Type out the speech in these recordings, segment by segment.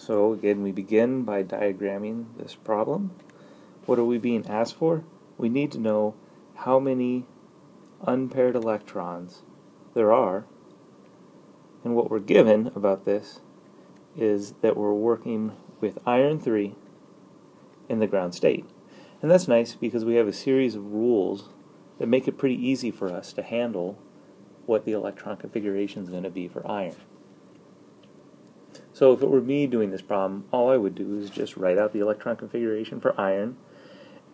So again, we begin by diagramming this problem. What are we being asked for? We need to know how many unpaired electrons there are, and what we're given about this is that we're working with iron 3 in the ground state. And that's nice because we have a series of rules that make it pretty easy for us to handle what the electron configuration is going to be for iron. So if it were me doing this problem, all I would do is just write out the electron configuration for iron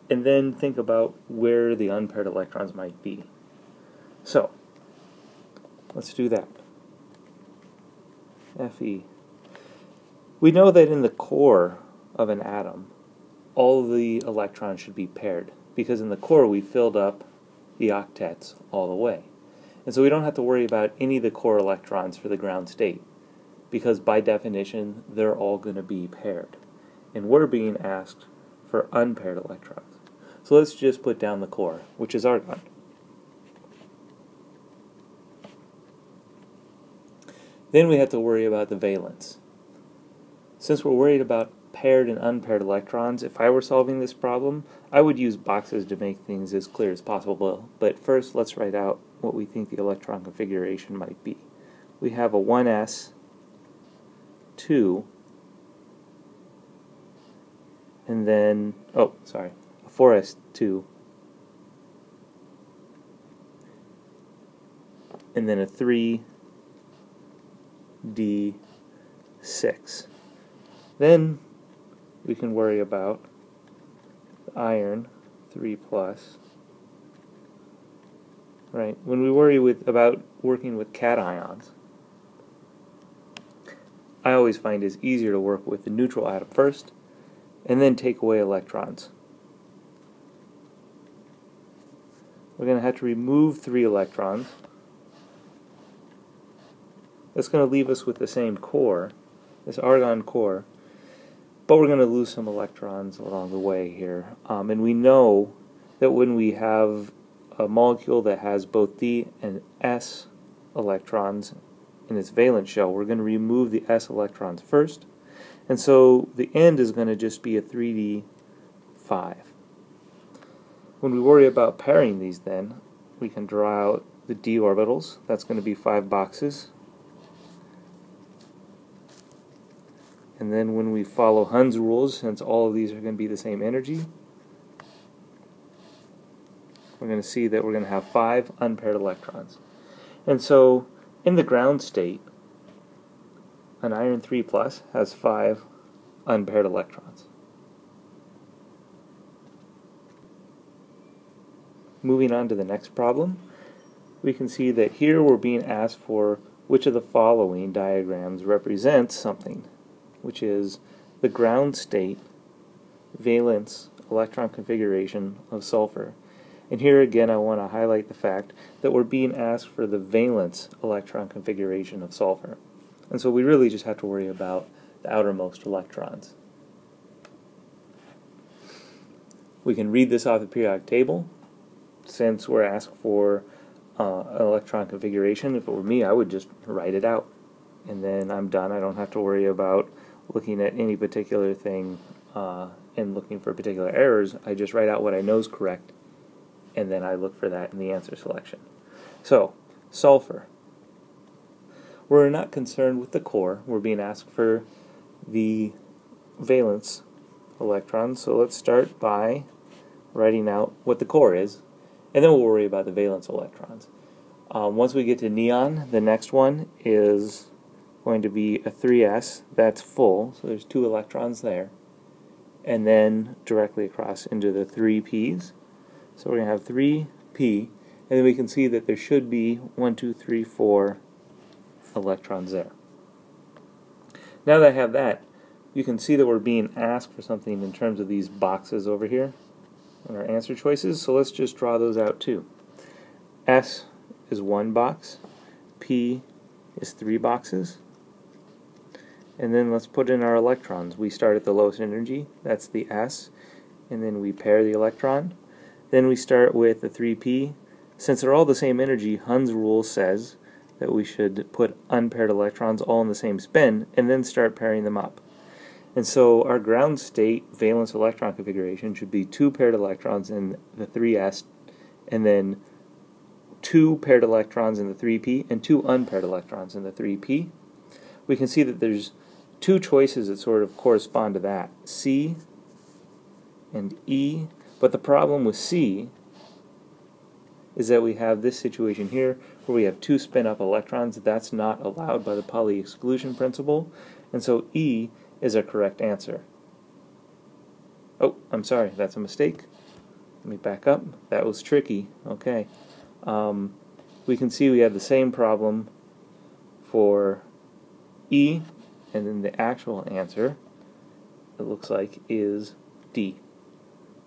and then think about where the unpaired electrons might be. So let's do that. Fe. We know that in the core of an atom, all the electrons should be paired, because in the core we filled up the octets all the way. And so we don't have to worry about any of the core electrons for the ground state, because by definition they're all going to be paired. And we're being asked for unpaired electrons. So let's just put down the core, which is argon. Then we have to worry about the valence. Since we're worried about paired and unpaired electrons, if I were solving this problem, I would use boxes to make things as clear as possible. But first, let's write out what we think the electron configuration might be. We have a 1s, 2, and then, a 4s2, and then a 3d6. Then we can worry about the iron 3 plus. Right? When we worry about working with cations, I always find it's easier to work with the neutral atom first and then take away electrons. We're going to have to remove 3 electrons. That's going to leave us with the same core, this argon core, but we're going to lose some electrons along the way here. And we know that when we have a molecule that has both D and S electrons in its valence shell, we're going to remove the S electrons first. And so the end is going to just be a 3d5. When we worry about pairing these then, we can draw out the d orbitals. That's going to be 5 boxes. And then when we follow Hund's rules, since all of these are going to be the same energy, we're going to see that we're going to have 5 unpaired electrons. And so in the ground state, an iron 3 plus has 5 unpaired electrons. Moving on to the next problem, we can see that here we're being asked for which of the following diagrams represents something, which is the ground state valence electron configuration of sulfur. And here again I want to highlight the fact that we're being asked for the valence electron configuration of sulfur. And so we really just have to worry about the outermost electrons. We can read this off the periodic table. Since we're asked for an electron configuration, if it were me, I would just write it out. And then I'm done. I don't have to worry about looking at any particular thing and looking for particular errors. I just write out what I know is correct, and then I look for that in the answer selection. So, sulfur. We're not concerned with the core. We're being asked for the valence electrons. So let's start by writing out what the core is, and then we'll worry about the valence electrons. Once we get to neon, the next one is going to be a 3s, that's full, so there's 2 electrons there, and then directly across into the 3p's. So we're going to have 3p, and then we can see that there should be 1, 2, 3, 4 electrons there. Now that I have that, you can see that we're being asked for something in terms of these boxes over here in our answer choices, so let's just draw those out too. S is 1 box, P is 3 boxes, and then let's put in our electrons. We start at the lowest energy, that's the S, and then we pair the electron. Then we start with the 3p. Since they're all the same energy, Hund's rule says that we should put unpaired electrons all in the same spin and then start pairing them up. And so our ground state valence electron configuration should be 2 paired electrons in the 3s, and then 2 paired electrons in the 3p, and 2 unpaired electrons in the 3p. We can see that there's 2 choices that sort of correspond to that, C and E. But the problem with C is that we have this situation here where we have 2 spin-up electrons. That's not allowed by the Pauli exclusion principle, and so E is a correct answer. Oh, I'm sorry, that's a mistake. Let me back up. That was tricky. Okay. We can see we have the same problem for E, and then the actual answer, it looks like, is D.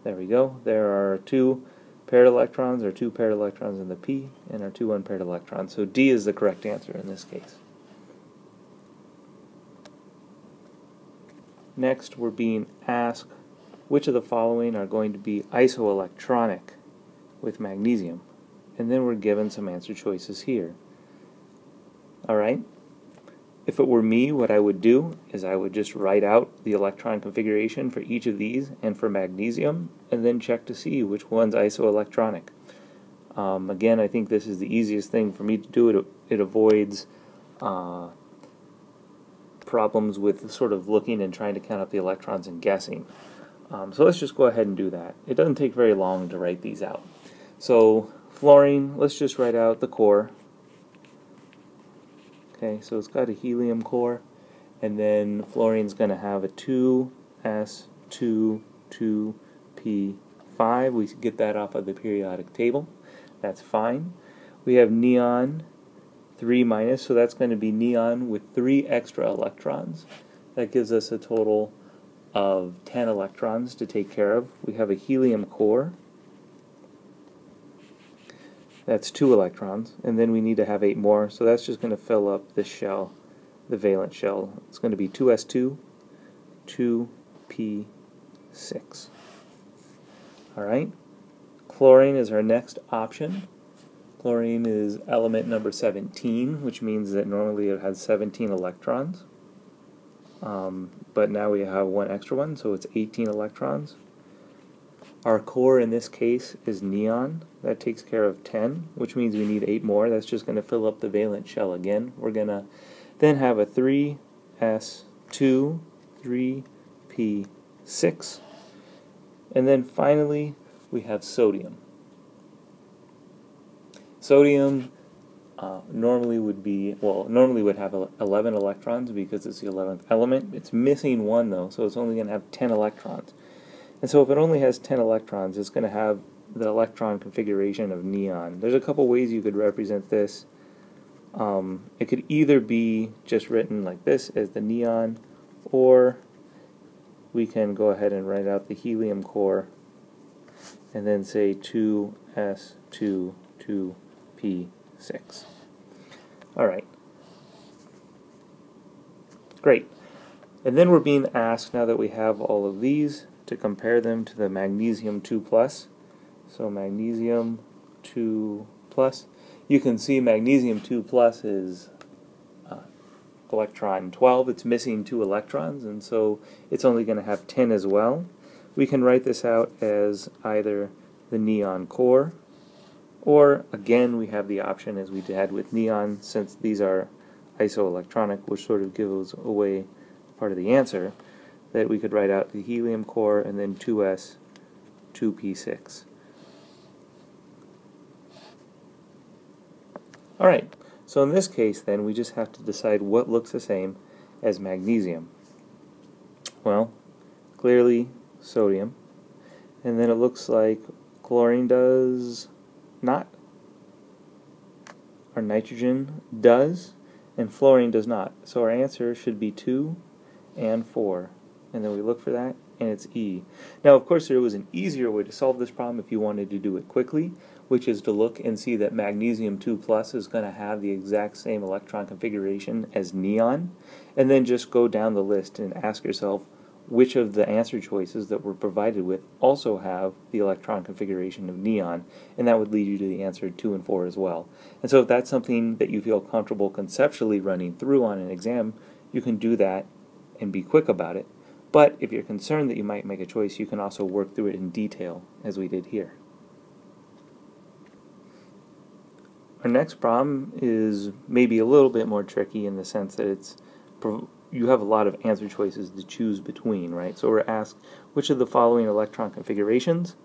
There we go. There are 2 paired electrons, or 2 paired electrons in the P, and our 2 unpaired electrons. So D is the correct answer in this case. Next, we're being asked which of the following are going to be isoelectronic with magnesium. And then we're given some answer choices here. Alright? If it were me, what I would do is I would just write out the electron configuration for each of these and for magnesium, and then check to see which one's isoelectronic. Again, I think this is the easiest thing for me to do. It avoids problems with sort of looking and trying to count up the electrons and guessing. So let's just go ahead and do that. It doesn't take very long to write these out. So fluorine, let's just write out the core. Okay, so it's got a helium core, and then fluorine's going to have a 2s2 2p5. We get that off of the periodic table. That's fine. We have neon 3-, so that's going to be neon with 3 extra electrons. That gives us a total of 10 electrons to take care of. We have a helium core. That's 2 electrons, and then we need to have 8 more, so that's just going to fill up this shell, the valence shell. It's going to be 2s2 2p6. Alright, chlorine is our next option. Chlorine is element number 17, which means that normally it has 17 electrons. But now we have 1 extra one, so it's 18 electrons. Our core in this case is neon. That takes care of 10, which means we need 8 more. That's just going to fill up the valence shell again. We're going to then have a 3s2 3p6. And then finally we have sodium. Sodium normally would have 11 electrons because it's the 11th element. It's missing 1 though, so it's only going to have 10 electrons. And so if it only has 10 electrons, it's going to have the electron configuration of neon. There's a couple ways you could represent this. It could either be just written like this as the neon, or we can go ahead and write out the helium core and then say 2s2 2p6. Alright. Great. And then we're being asked, now that we have all of these, to compare them to the magnesium 2+. So magnesium 2+. You can see magnesium 2+ is electron 12. It's missing 2 electrons, and so it's only going to have 10 as well. We can write this out as either the neon core, or again we have the option as we had with neon, since these are isoelectronic, which sort of gives away part of the answer, that we could write out the helium core and then 2s 2p6. Alright, so in this case then we just have to decide what looks the same as magnesium. Well, clearly sodium, and then it looks like chlorine does not. Our nitrogen does, and fluorine does not. So our answer should be 2 and 4. And then we look for that, and it's E. Now, of course, there was an easier way to solve this problem if you wanted to do it quickly, which is to look and see that magnesium 2+ is going to have the exact same electron configuration as neon, and then just go down the list and ask yourself which of the answer choices that we're provided with also have the electron configuration of neon, and that would lead you to the answer 2 and 4 as well. And so if that's something that you feel comfortable conceptually running through on an exam, you can do that and be quick about it. But if you're concerned that you might make a choice, you can also work through it in detail, as we did here. Our next problem is maybe a little bit more tricky in the sense that you have a lot of answer choices to choose between, right? So we're asked, which of the following electron configurations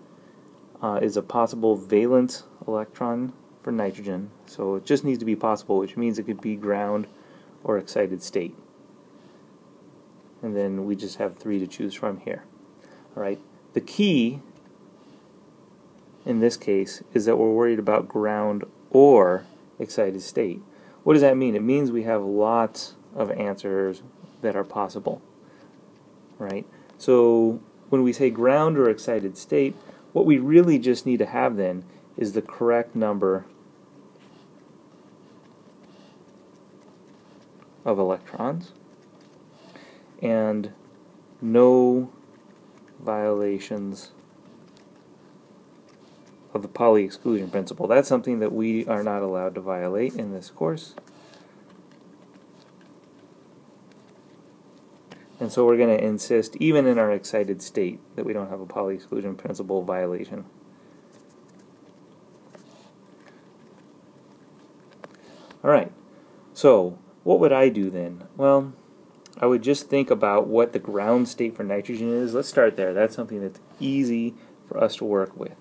is a possible valence electron for nitrogen? So it just needs to be possible, which means it could be ground or excited state. And then we just have 3 to choose from here. All right. The key in this case is that we're worried about ground or excited state. What does that mean? It means we have lots of answers that are possible, right? So when we say ground or excited state, what we really just need to have then is the correct number of electrons and no violations of the Pauli exclusion principle. That's something that we are not allowed to violate in this course. And so we're going to insist, even in our excited state, that we don't have a Pauli exclusion principle violation. Alright, so what would I do then? Well, I would just think about what the ground state for nitrogen is. Let's start there. That's something that's easy for us to work with.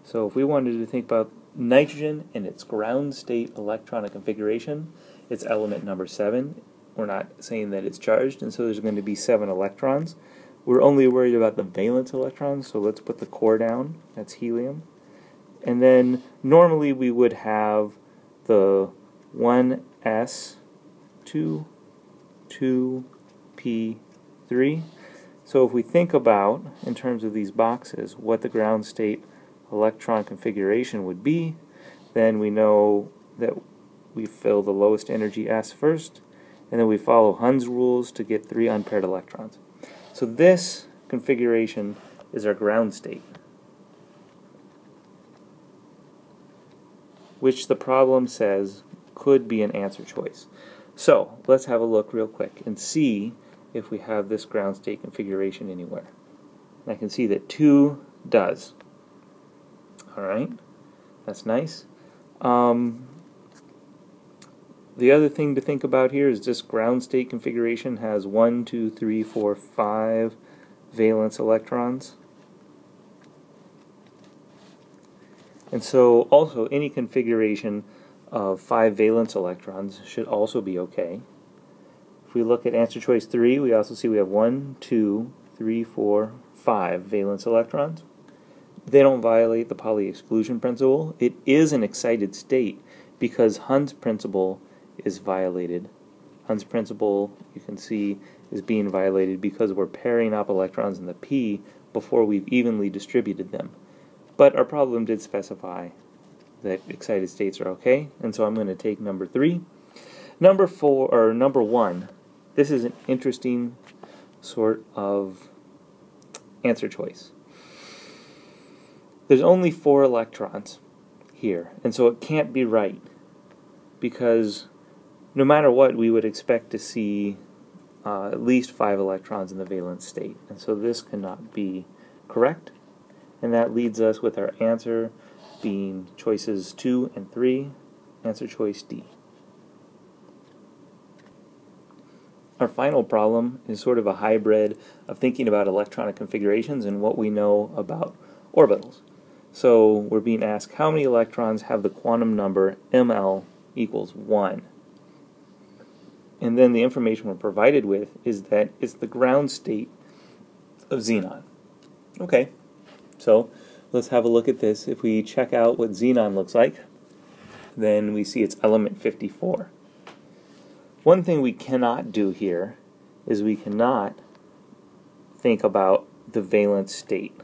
So if we wanted to think about nitrogen and its ground state electronic configuration, it's element number 7. We're not saying that it's charged, and so there's going to be 7 electrons. We're only worried about the valence electrons, so let's put the core down. That's helium. And then normally we would have the 1s, 2, 2p3. So if we think about, in terms of these boxes, what the ground state electron configuration would be, then we know that we fill the lowest energy s first, and then we follow Hund's rules to get 3 unpaired electrons. So this configuration is our ground state, which the problem says could be an answer choice. So let's have a look real quick and see if we have this ground state configuration anywhere. And I can see that 2 does. Alright, that's nice. The other thing to think about here is this ground state configuration has 1, 2, 3, 4, 5 valence electrons. And so also any configuration of 5 valence electrons should also be okay. If we look at answer choice 3, we also see we have 1, 2, 3, 4, 5 valence electrons. They don't violate the Pauli exclusion principle. It is an excited state because Hund's principle is violated. Hund's principle, you can see, is being violated because we're pairing up electrons in the p before we've evenly distributed them. But our problem did specify that excited states are okay, and so I'm going to take number 3. Number 1, this is an interesting sort of answer choice. There's only 4 electrons here, and so it can't be right, because no matter what, we would expect to see at least 5 electrons in the valence state, and so this cannot be correct, and that leads us with our answer being choices 2 and 3, answer choice D. Our final problem is sort of a hybrid of thinking about electronic configurations and what we know about orbitals. So we're being asked how many electrons have the quantum number ml equals 1. And then the information we're provided with is that it's the ground state of xenon. Okay, so let's have a look at this. If we check out what xenon looks like, then we see it's element 54. One thing we cannot do here is we cannot think about the valence state.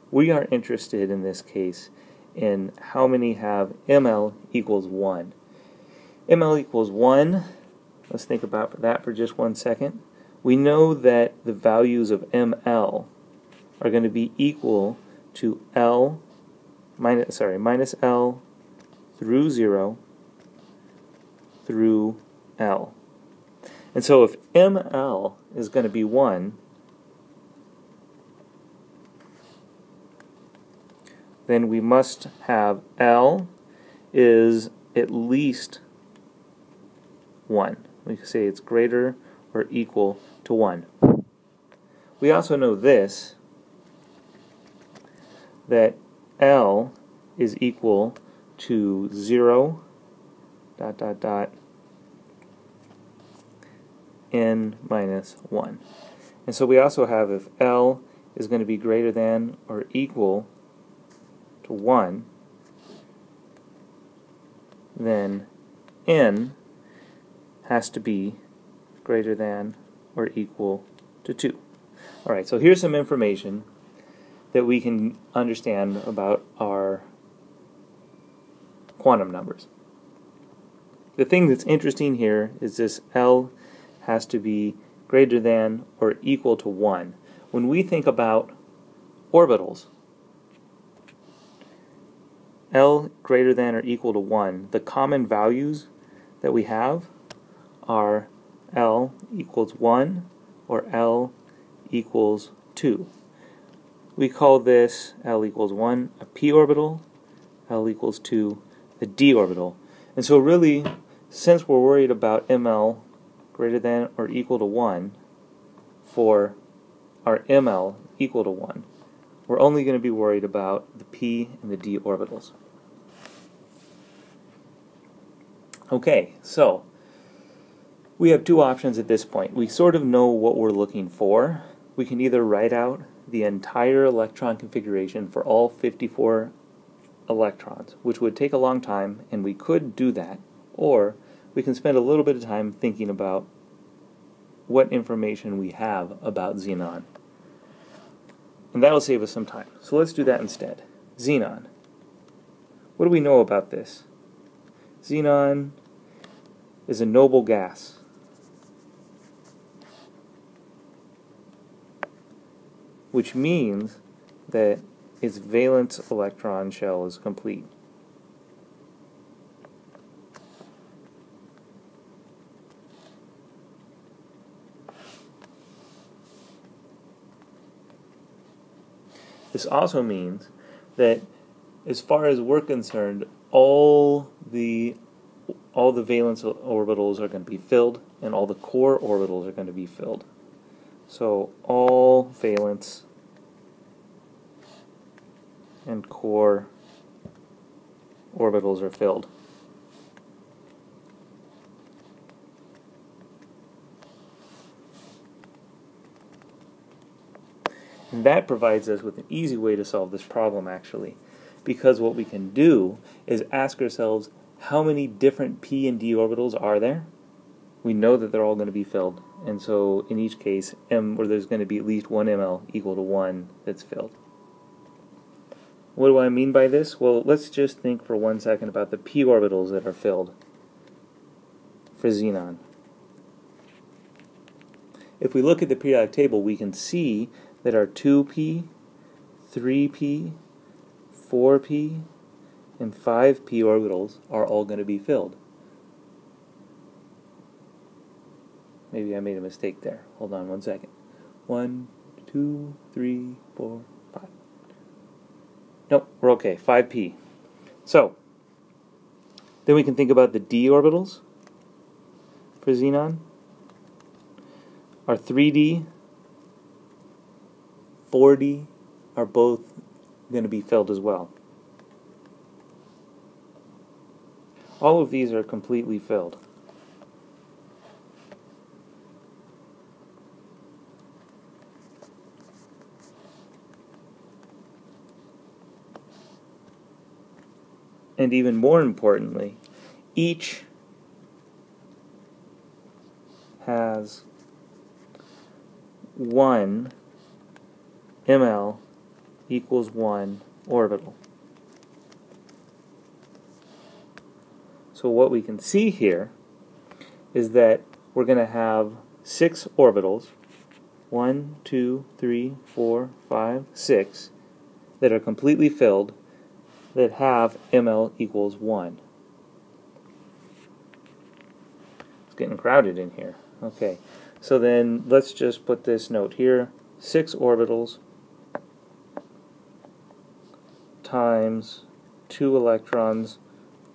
We are interested in this case in how many have ml equals 1. ml equals 1, let's think about that for just 1 second. We know that the values of ml are going to be equal to minus L through 0 through L. And so if ml is going to be 1, then we must have L is at least 1. We can say it's greater or equal to 1. We also know this, that L is equal to 0 dot dot dot n minus 1. And so we also have if L is going to be greater than or equal to 1, then n has to be greater than or equal to 2. Alright, so here's some information that we can understand about our quantum numbers. The thing that's interesting here is this L has to be greater than or equal to 1. When we think about orbitals, L greater than or equal to 1, the common values that we have are L equals 1 or L equals 2. We call this L equals 1 a p orbital, L equals 2 a d orbital. And so really, since we're worried about ML greater than or equal to 1 for our ML equal to 1, we're only going to be worried about the p and the d orbitals. Okay, so we have two options at this point. We sort of know what we're looking for. We can either write out the entire electron configuration for all 54 electrons, which would take a long time, and we could do that, or we can spend a little bit of time thinking about what information we have about xenon. And that'll save us some time. So let's do that instead. Xenon. What do we know about this? Xenon is a noble gas. Which means that its valence electron shell is complete. This also means that as far as we're concerned, all the valence orbitals are going to be filled, and all the core orbitals are going to be filled. So all valence and core orbitals are filled. And that provides us with an easy way to solve this problem, actually, because what we can do is ask ourselves, how many different p and d orbitals are there? We know that they're all going to be filled, and so in each case, there's going to be at least one ml equal to 1 that's filled. What do I mean by this? Well, let's just think for 1 second about the p orbitals that are filled for xenon. If we look at the periodic table, we can see that our 2p, 3p, 4p, and 5p orbitals are all going to be filled. Maybe I made a mistake there. Hold on 1 second. 1, 2, 3, 4, 5. Nope, we're okay. 5p. So, then we can think about the d orbitals for xenon. Our 3d, 4d are both going to be filled as well. All of these are completely filled. And even more importantly, each has 1 ml equals 1 orbital. So what we can see here is that we're going to have 6 orbitals, 1, 2, 3, 4, 5, 6, that are completely filled, that have ml equals 1. It's getting crowded in here. Okay, so then let's just put this note here. 6 orbitals times 2 electrons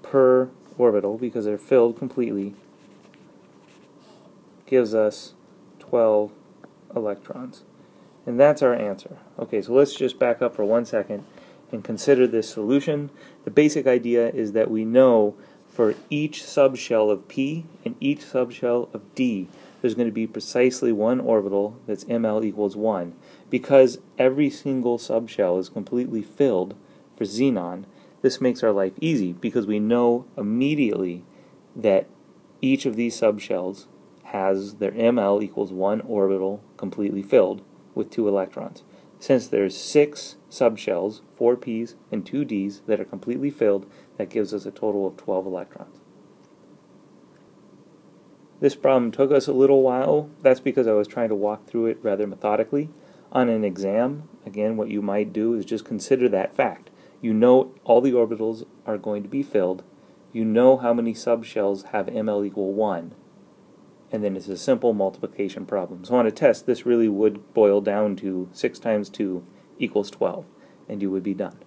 per orbital, because they're filled completely, gives us 12 electrons. And that's our answer. Okay, so let's just back up for 1 second and consider this solution. The basic idea is that we know for each subshell of P and each subshell of D, there's going to be precisely one orbital that's ml equals 1. Because every single subshell is completely filled for xenon, this makes our life easy because we know immediately that each of these subshells has their ml equals 1 orbital completely filled with 2 electrons. Since there's 6 subshells, 4 P's and 2 D's, that are completely filled, that gives us a total of 12 electrons. This problem took us a little while. That's because I was trying to walk through it rather methodically. On an exam, again, what you might do is just consider that fact. You know all the orbitals are going to be filled. You know how many subshells have ml equal 1. And then it's a simple multiplication problem. So on a test, this really would boil down to 6 times 2 equals 12, and you would be done.